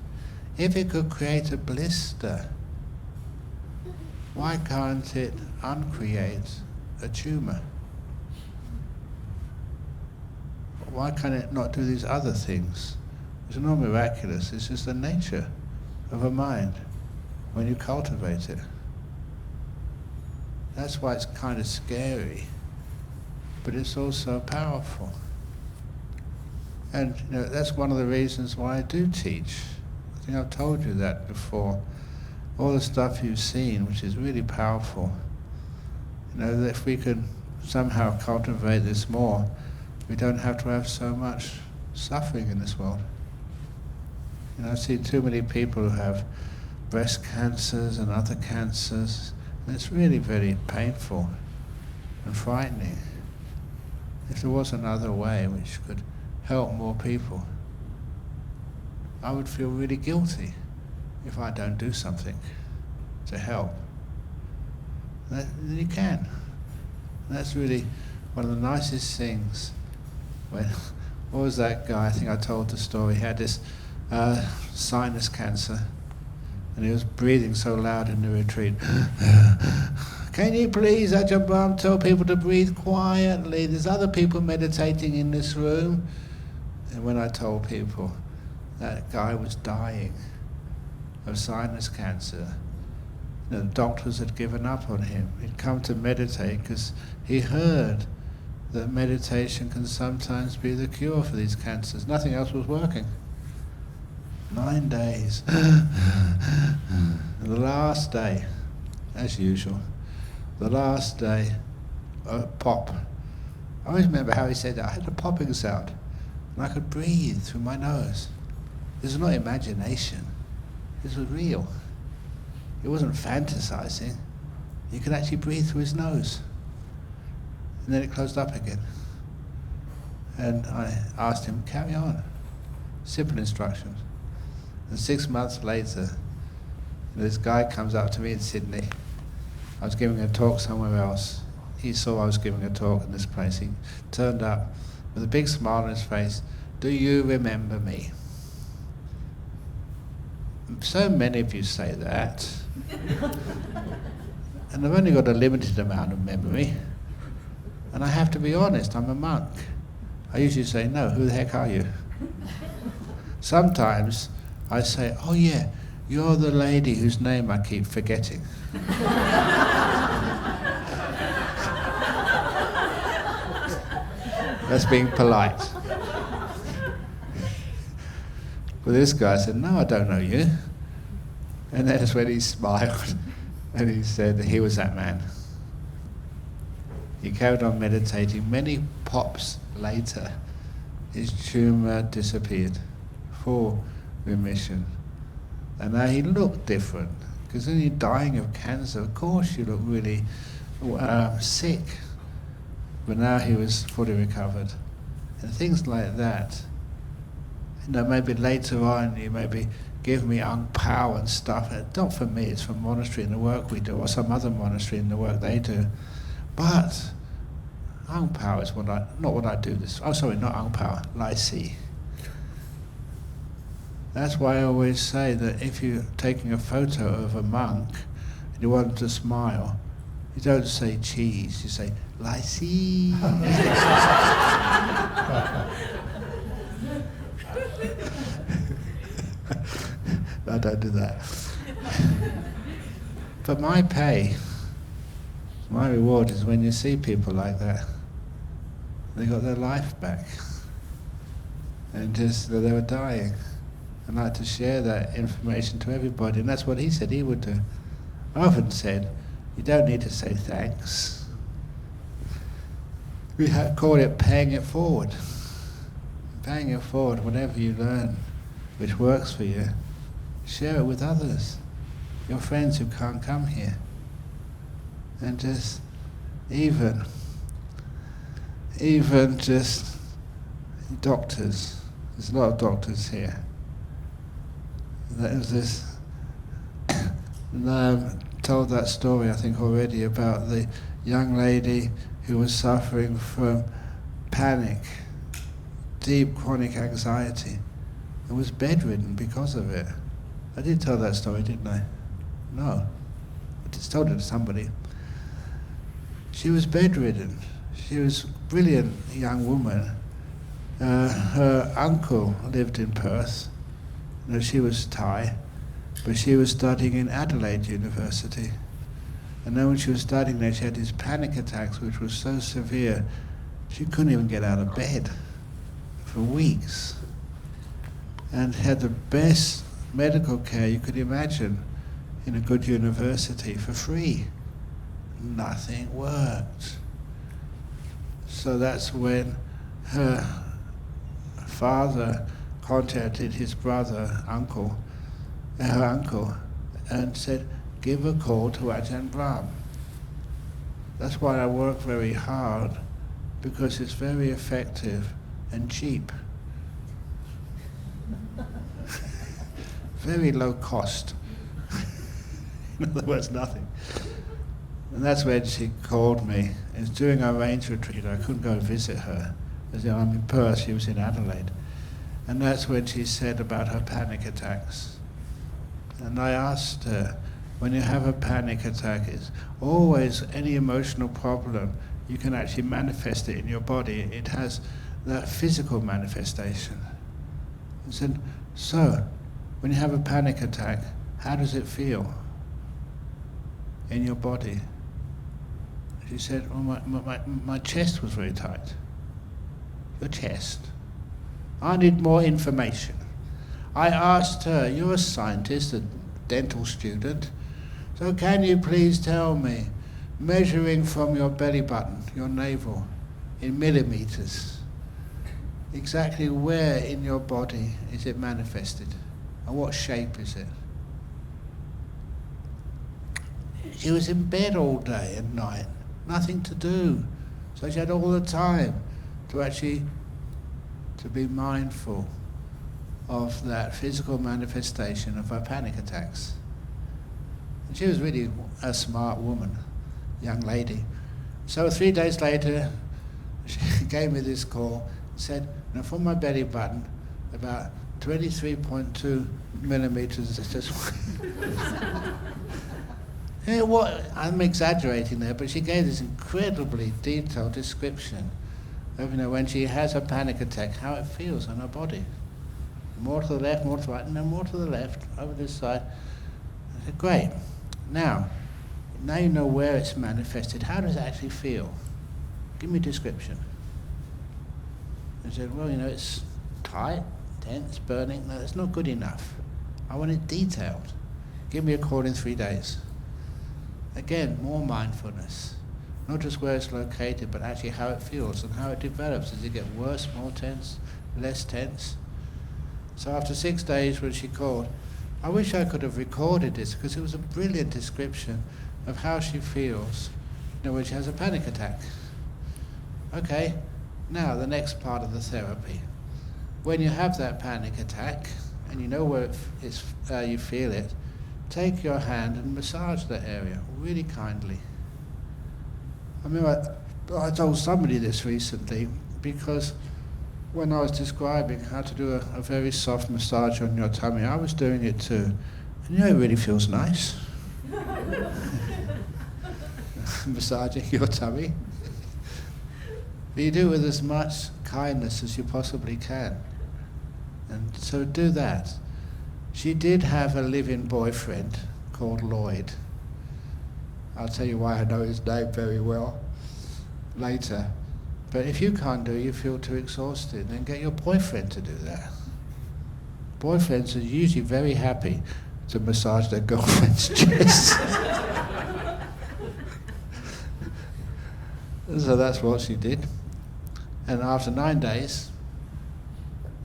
[SPEAKER 1] If it could create a blister, why can't it uncreate a tumour? Why can it not do these other things? It's not miraculous, it's just the nature of a mind when you cultivate it. That's why it's kind of scary, but it's also powerful. And that's one of the reasons why I do teach. I think I've told you that before. All the stuff you've seen, which is really powerful, that if we could somehow cultivate this more, we don't have to have so much suffering in this world. I see too many people who have breast cancers and other cancers, and it's really very painful and frightening. If there was another way which could help more people, I would feel really guilty if I don't do something to help. Then you can. And that's really one of the nicest things. What was that guy? I think I told the story. He had this sinus cancer, and he was breathing so loud in the retreat. Can you please, Ajahn Brahm, tell people to breathe quietly? There's other people meditating in this room. And when I told people that guy was dying of sinus cancer, the doctors had given up on him. He'd come to meditate because he heard that meditation can sometimes be the cure for these cancers. Nothing else was working. 9 days. The last day, as usual, the last day, a pop. I always remember how he said that. I had a popping sound, and I could breathe through my nose. This was not imagination. This was real. It wasn't fantasizing. He could actually breathe through his nose. And then it closed up again. And I asked him, carry on. Simple instructions. And 6 months later, this guy comes up to me in Sydney. I was giving a talk somewhere else. He saw I was giving a talk in this place. He turned up with a big smile on his face. Do you remember me? So many of you say that. And I've only got a limited amount of memory. And I have to be honest, I'm a monk. I usually say, no, who the heck are you? Sometimes I say, oh yeah, you're the lady whose name I keep forgetting. That's being polite. But this guy said, no, I don't know you. And that's when he smiled and he said he was that man. He carried on meditating. Many pops later, his tumour disappeared, full remission. And now he looked different, because when you're dying of cancer, of course you look really sick. But now he was fully recovered. And things like that. Maybe later on you maybe give me Ang Pao and stuff. Not for me, it's for monastery and the work we do, or some other monastery and the work they do. But Ang Pao is not what I do this. Oh, sorry, not Ang Pao, Lai Si. That's why I always say that if you're taking a photo of a monk and you want them to smile, you don't say cheese, you say Lai Si. I don't do that. But my pay, my reward is when you see people like that. They got their life back. And just they were dying. I'd like to share that information to everybody, and that's what he said he would do. I often said, you don't need to say thanks. We call it paying it forward. Paying it forward, whatever you learn, which works for you, share it with others, your friends who can't come here. And just even just doctors, there's a lot of doctors here. There's this, and I've told that story I think already about the young lady who was suffering from panic, deep chronic anxiety, and was bedridden because of it. I did tell that story, didn't I? No. I just told it to somebody. She was bedridden. She was a brilliant young woman. Her uncle lived in Perth. No, she was Thai, but she was studying in Adelaide University. And then when she was studying there, she had these panic attacks, which were so severe, she couldn't even get out of bed for weeks. And had the best medical care you could imagine in a good university for free. Nothing worked. So that's when her father contacted his brother, her uncle, and said, give a call to Ajahn Brahm. That's why I work very hard, because it's very effective and cheap. Very low cost. In other words, nothing. And that's when she called me. It was during our range retreat. I couldn't go and visit her. As I'm in Perth, she was in Adelaide. And that's when she said about her panic attacks. And I asked her, when you have a panic attack, it's always any emotional problem, you can actually manifest it in your body. It has that physical manifestation. I said, so, when you have a panic attack, how does it feel in your body? She said, well, my chest was very tight. Your chest? I need more information. I asked her, you're a scientist, a dental student, so can you please tell me, measuring from your belly button, your navel, in millimeters, exactly where in your body is it manifested? And what shape is it? She was in bed all day and night, nothing to do. So she had all the time to be mindful of that physical manifestation of her panic attacks. And she was really a smart woman, young lady. So 3 days later, she gave me this call, said, now from my belly button, about 23.2 millimeters. Yeah, I'm exaggerating there, but she gave this incredibly detailed description of, when she has a panic attack, how it feels on her body. More to the left, more to the right, and then more to the left, over this side. I said, great. Now you know where it's manifested. How does it actually feel? Give me a description. I said, well, it's tight, tense, burning. No, that's not good enough. I want it detailed. Give me a call in 3 days. Again, more mindfulness. Not just where it's located, but actually how it feels and how it develops. Does it get worse, more tense, less tense? So after 6 days when she called, I wish I could have recorded this, because it was a brilliant description of how she feels when she has a panic attack. Okay, now the next part of the therapy. When you have that panic attack, and you know where you feel it, take your hand and massage that area really kindly. I remember I told somebody this recently, because when I was describing how to do a very soft massage on your tummy, I was doing it too. And it really feels nice. Massaging your tummy. But you do it with as much kindness as you possibly can. And so do that. She did have a live-in boyfriend called Lloyd. I'll tell you why I know his name very well later. But if you can't do it, you feel too exhausted, then get your boyfriend to do that. Boyfriends are usually very happy to massage their girlfriend's chest. So that's what she did. And after 9 days,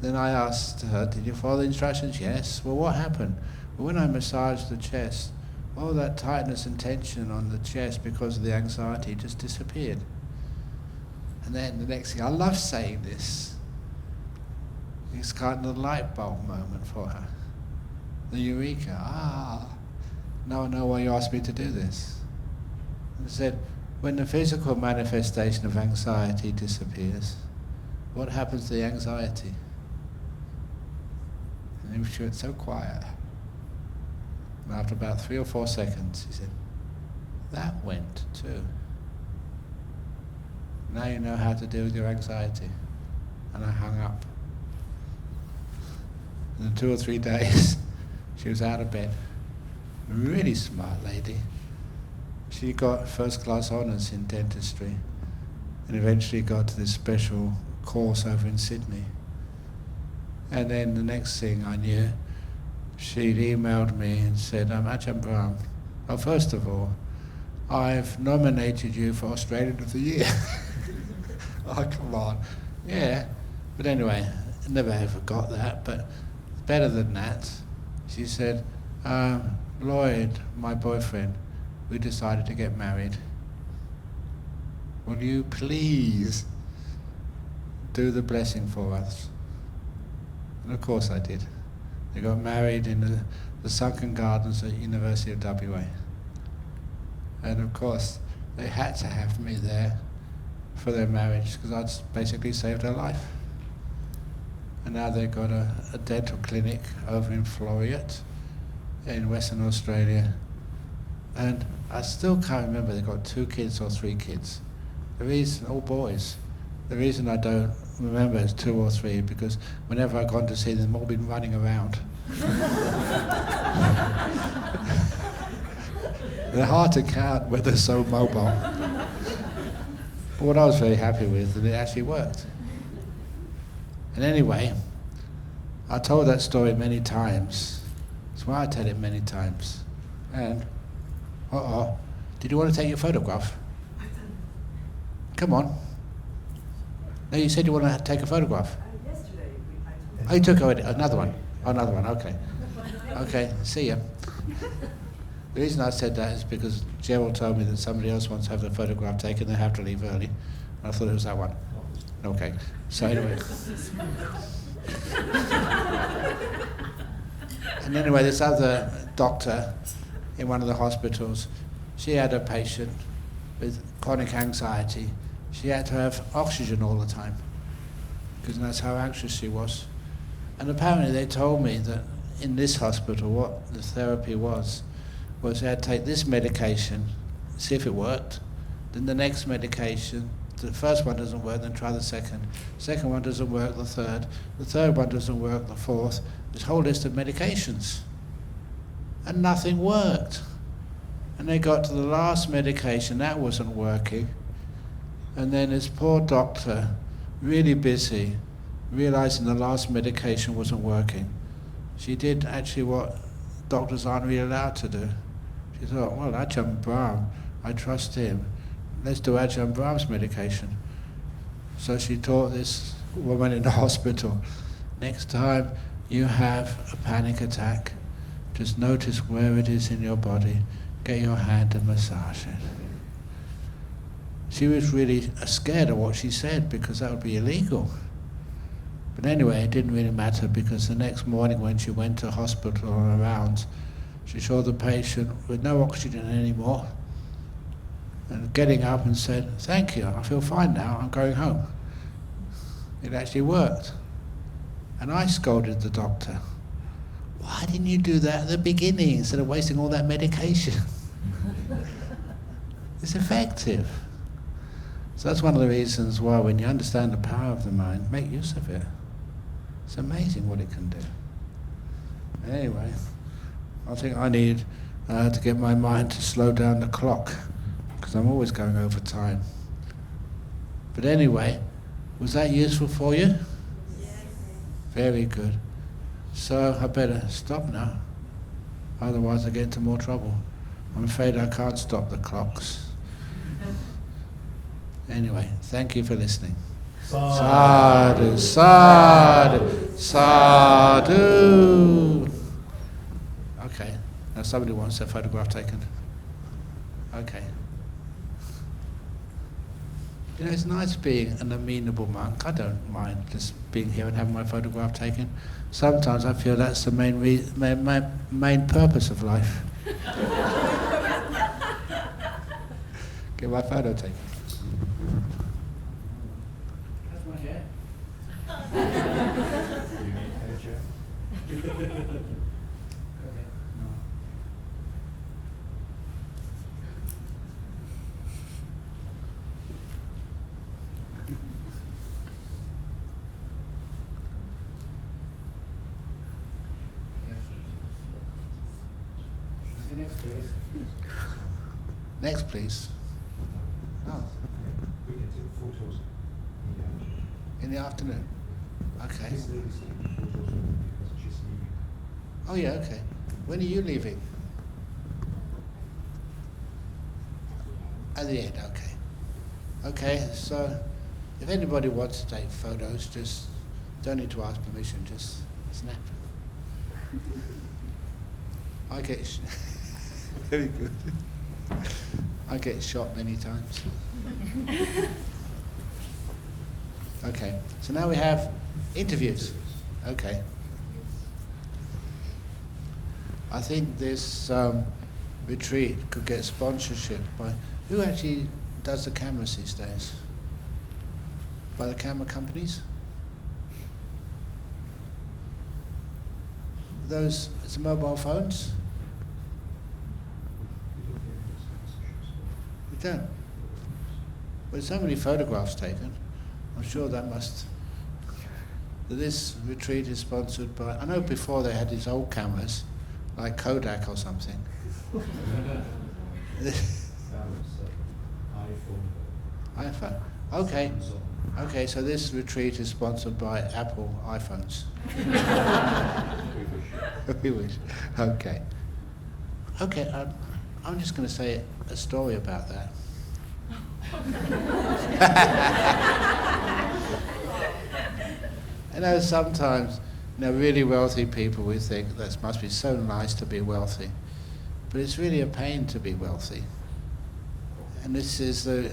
[SPEAKER 1] then I asked her, did you follow the instructions? Yes. Well, what happened? Well, when I massaged the chest, all that tightness and tension on the chest because of the anxiety just disappeared. And then the next thing, I love saying this, it's kind of the light bulb moment for her. The eureka, now I know why you asked me to do this. And I said, when the physical manifestation of anxiety disappears, what happens to the anxiety? And she went so quiet. And after about 3 or 4 seconds, he said, that went too. Now you know how to deal with your anxiety. And I hung up. And in 2 or 3 days, she was out of bed. A really smart lady. She got first-class honours in dentistry and eventually got to this special course over in Sydney. And then the next thing I knew, she'd emailed me and said, Ajahn Brahm, well, first of all, I've nominated you for Australian of the Year. Oh, come on. Yeah. But anyway, I never ever got that, but better than that. She said, Lloyd, my boyfriend, we decided to get married. Will you please do the blessing for us? And of course I did. They got married in the sunken gardens at University of WA. And of course, they had to have me there for their marriage because I'd basically saved her life. And now they've got a dental clinic over in Floreat in Western Australia. And I still can't remember, they've got 2 kids or 3 kids. The reason, all boys. The reason I don't remember is 2 or 3 because whenever I've gone to see them, they've all been running around. They're hard to count when they're so mobile. But what I was very happy with, and it actually worked. And anyway, I told that story many times. That's why I tell it many times. And, did you want to take your photograph? Come on. No, you said you want to take a photograph.
[SPEAKER 3] Yesterday, I took
[SPEAKER 1] Oh, you took already. Another one. Oh, another one, okay. Okay, see ya. The reason I said that is because Gerald told me that somebody else wants to have the photograph taken, they have to leave early. And I thought it was that one. Okay, so anyway. And anyway, this other doctor in one of the hospitals, she had a patient with chronic anxiety. She had to have oxygen all the time because that's how anxious she was. And apparently they told me that in this hospital what the therapy was they had to take this medication, see if it worked, then the next medication, the first one doesn't work, then try the second one doesn't work, the third one doesn't work, the fourth, this whole list of medications. And nothing worked. And they got to the last medication, that wasn't working. And then this poor doctor, really busy, realizing the last medication wasn't working, she did actually what doctors aren't really allowed to do. She thought, well, Ajahn Brahm, I trust him. Let's do Ajahn Brahm's medication. So she taught this woman in the hospital, next time you have a panic attack, just notice where it is in your body, get your hand and massage it. She was really scared of what she said because that would be illegal. But anyway, it didn't really matter because the next morning when she went to hospital on her rounds, she saw the patient with no oxygen anymore and getting up and said, thank you, I feel fine now, I'm going home. It actually worked. And I scolded the doctor. Why didn't you do that at the beginning instead of wasting all that medication? It's effective. So that's one of the reasons why when you understand the power of the mind, make use of it. It's amazing what it can do. Anyway, I think I need to get my mind to slow down the clock because I'm always going over time. But anyway, was that useful for you?
[SPEAKER 3] Yes.
[SPEAKER 1] Very good. So I better stop now, otherwise I get into more trouble. I'm afraid I can't stop the clocks. Anyway, thank you for listening. Sadhu, sadhu, sadhu. Okay, now somebody wants their photograph taken. Okay. You know, it's nice being an amenable monk. I don't mind just being here and having my photograph taken. Sometimes I feel that's the main purpose of life. Get my photo taken. That's my hair.
[SPEAKER 4] You need a chair? Okay, no. Next, please.
[SPEAKER 1] Next, please. Oh,
[SPEAKER 4] We can take photos
[SPEAKER 1] in the afternoon. Okay.
[SPEAKER 4] This lady's taking photos because she's leaving.
[SPEAKER 1] Oh yeah, okay. When are you leaving? At the end, okay. Okay, so if anybody wants to take photos, just don't need to ask permission, just snap. I get very good. I get shot many times. Okay, so now we have interviews. Okay. I think this retreat could get sponsorship by, who actually does the cameras these days? By the camera companies? Those, it's mobile phones? You don't? With so many photographs taken, I'm sure that must, that this retreat is sponsored by, I know before they had these old cameras, like Kodak or something. iPhone. Okay. Okay, so this retreat is sponsored by Apple iPhones. We wish. Okay. Okay, I'm just going to say a story about that. I know sometimes, really wealthy people, we think that must be so nice to be wealthy. But it's really a pain to be wealthy. And this is the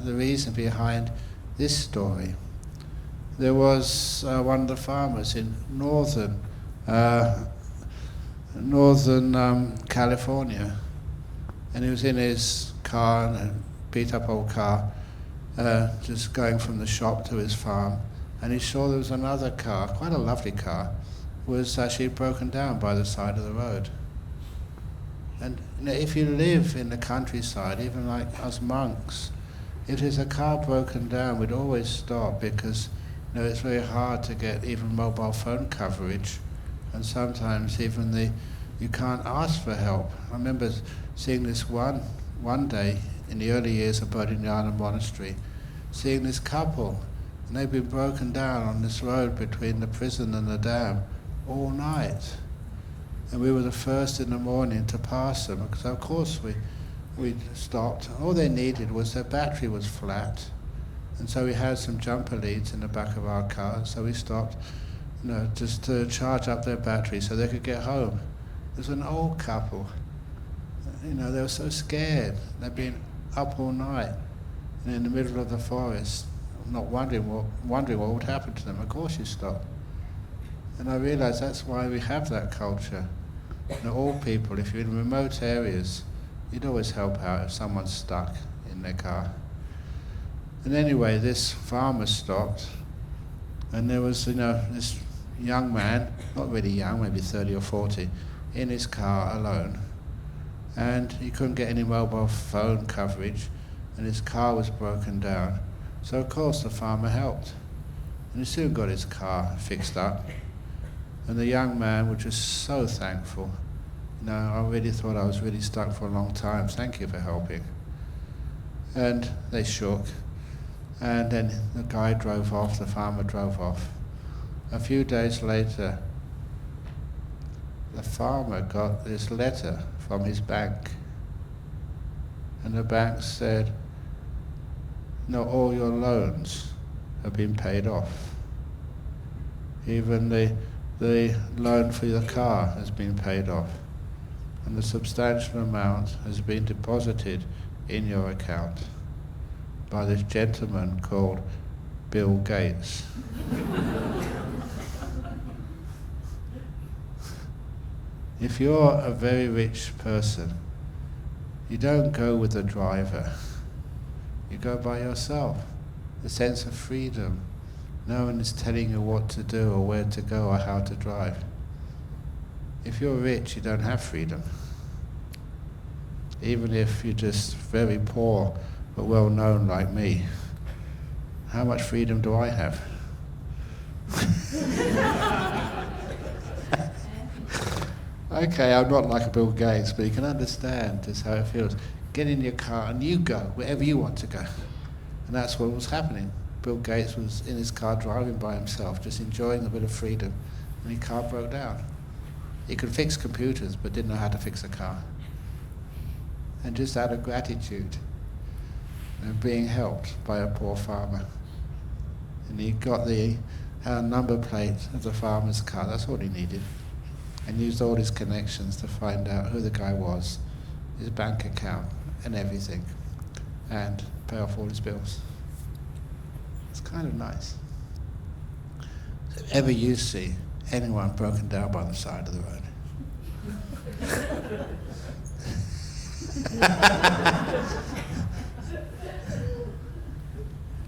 [SPEAKER 1] reason behind this story. There was one of the farmers in northern California, and he was in his car, a beat-up old car, just going from the shop to his farm, and he saw there was another car, quite a lovely car, was actually broken down by the side of the road. And if you live in the countryside, even like us monks, if there's a car broken down, we'd always stop because it's very hard to get even mobile phone coverage, and sometimes even you can't ask for help. I remember seeing this one day in the early years of Bodhinyana Monastery, seeing this couple, and they'd been broken down on this road between the prison and the dam all night. And we were the first in the morning to pass them, because of course we stopped. All they needed was their battery was flat, and so we had some jumper leads in the back of our car, so we stopped, just to charge up their battery so they could get home. It was an old couple. They were so scared. They'd been up all night and in the middle of the forest, not wondering what would happen to them. Of course you stop. And I realized that's why we have that culture. All people, if you're in remote areas, you'd always help out if someone's stuck in their car. And anyway, this farmer stopped, and there was, this young man, not really young, maybe 30 or 40, in his car alone. And he couldn't get any mobile phone coverage, and his car was broken down. So of course the farmer helped. And he soon got his car fixed up. And the young man was just so thankful. I really thought I was really stuck for a long time. Thank you for helping. And they shook. And then the guy drove off, the farmer drove off. A few days later, the farmer got this letter from his bank. And the bank said, all your loans have been paid off. Even the loan for your car has been paid off, and the substantial amount has been deposited in your account by this gentleman called Bill Gates. If you're a very rich person, you don't go with a driver, you go by yourself. The sense of freedom No one is telling you what to do or where to go or how to drive. If you're rich, you don't have freedom. Even if you're just very poor but well known like me, how much freedom do I have? Okay, I'm not like a Bill Gates, but you can understand just how it feels. Get in your car and you go wherever you want to go. And that's what was happening. Bill Gates was in his car driving by himself, just enjoying a bit of freedom, and his car broke down. He could fix computers, but didn't know how to fix a car. And just out of gratitude, and being helped by a poor farmer. And he got the number plate of the farmer's car, that's all he needed. And used all his connections to find out who the guy was, his bank account, and everything. And pay off all his bills. It's kind of nice. So if ever you see anyone broken down by the side of the road,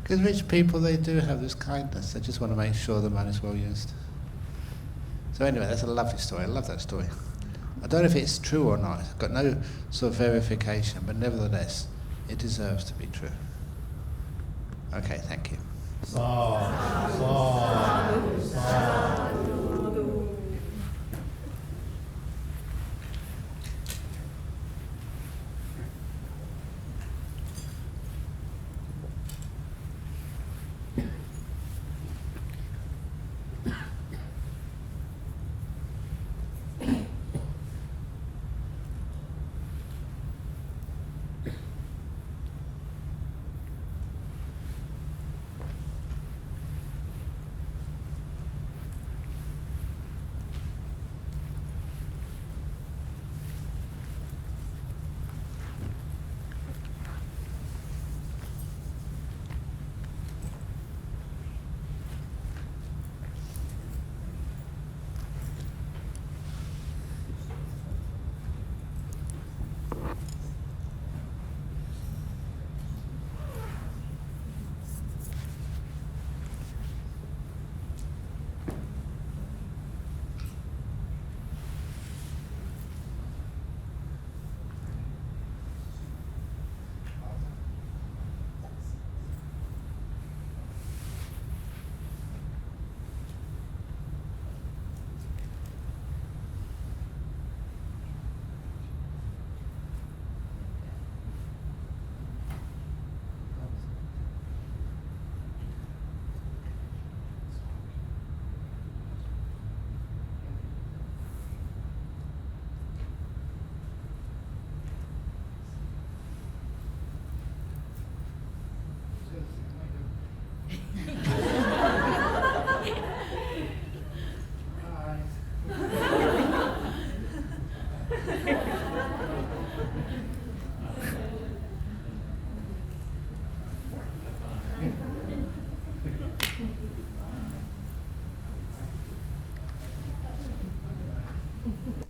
[SPEAKER 1] because rich people, they do have this kindness. They just want to make sure the money's well used. So anyway, that's a lovely story. I love that story. I don't know if it's true or not. I've got no sort of verification, but nevertheless, it deserves to be true. Okay, thank you.
[SPEAKER 4] Sadhu, sadhu, sadhu.